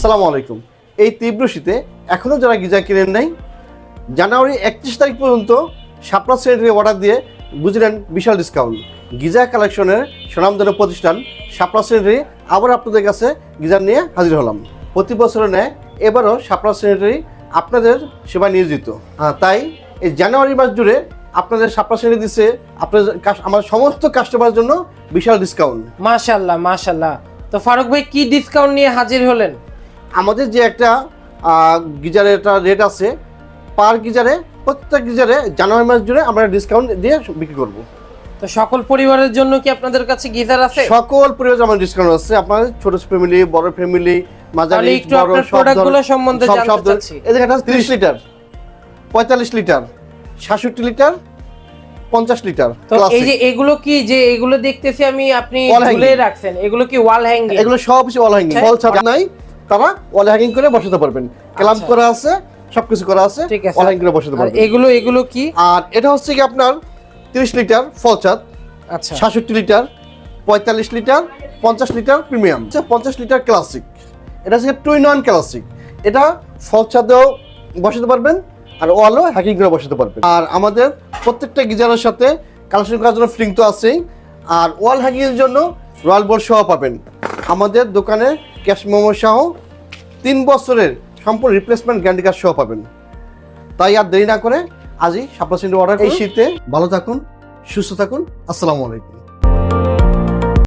আসসালামু আলাইকুম। এই তীব্র শীতে এখনও যারা গিজার কিনেন নাই, জানুয়ারি 31 তারিখ পর্যন্ত শাপলা স্যানিটারি অর্ডার দিয়ে বুঝলেন বিশাল ডিসকাউন্ট। গিজার কালেকশনের সুনামধন্য প্রতিষ্ঠান শাপলা স্যানিটারি আবার আপনাদের কাছে গিজার নিয়ে হাজির হলাম। প্রতি বছরের ন্যায় এবারও শাপলা স্যানিটারি আপনাদের সেবা নিয়োজিত। তাই এই জানুয়ারি মাস জুড়ে আপনাদের শাপলা স্যানিটারি দিচ্ছে আপনাদের আমার সমস্ত কাস্টমারের জন্য বিশাল ডিসকাউন্ট। মাশাআল্লাহ মাশাআল্লাহ। তো ফারুক ভাই কি ডিসকাউন্ট নিয়ে হাজির হলেন? আমাদের যে একটা গিজারের একটা রেট আছে, পার গিজারে প্রত্যেক গিজারে জানুয়ারি মাস জুড়ে আমরা ডিসকাউন্ট দিয়ে বিক্রি করব। তো সকল পরিবারের জন্য কি আপনাদের কাছে গিজার আছে? সকল পরিবারের আমাদের ডিসকাউন্ট আছে। আপনাদের ছোট ফ্যামিলি, বড় ফ্যামিলি, মাঝারি, বড়, সব প্রোডাক্টগুলো সম্বন্ধে জানতে চাচ্ছি। এই দেখেন 30 লিটার, 45 লিটার, 66 লিটার, 50 লিটার। তো এই যে এগুলো কি, যে এগুলো দেখতেছি আমি আপনি ঝুলে রাখছেন, এগুলো কি ওয়াল হ্যাঙ্গিং? এগুলো সব কিছু ওয়াল হ্যাঙ্গিং, ফল ছাড়া নাই, তারা ওয়াল হ্যাঙ্গিং করে বসাতে পারবেন। ক্ল্যাম্প করা আছে, সবকিছু করা আছে, ওয়াল হ্যাঙ্গিং করে বসাতে পারবেন। এগুলো কি? আর এটা হচ্ছে কি আপনার 30 লিটার ফল ছাদ, আচ্ছা 66 litre, 45 litre, 50 litre premium, 50 litre classic. এটা হচ্ছে 2-in-1 ক্লাসিক। এটা ফল ছাদেও বসাতে পারবেন আর ওয়ালও হ্যাঙ্গিং করে বসাতে পারবেন। আর আমাদের প্রত্যেকটা গিজারের সাথে কালেকশন করার জন্য ফিটিং তো আছেই, আর ওয়াল হ্যাঙ্গিংয়ের জন্য রয়্যাল বোর্ড সহ পাবেন। আমাদের দোকানে ক্যাশ মেমো সহ 3 বছরের সম্পূর্ণ রিপ্লেসমেন্ট গ্যারান্টি কার্ড সহ পাবেন। তাই আর দেরি না করে আজই শাপলা স্যানিটারি অর্ডার। এই শীতে ভালো থাকুন, সুস্থ থাকুন। আসসালামু আলাইকুম।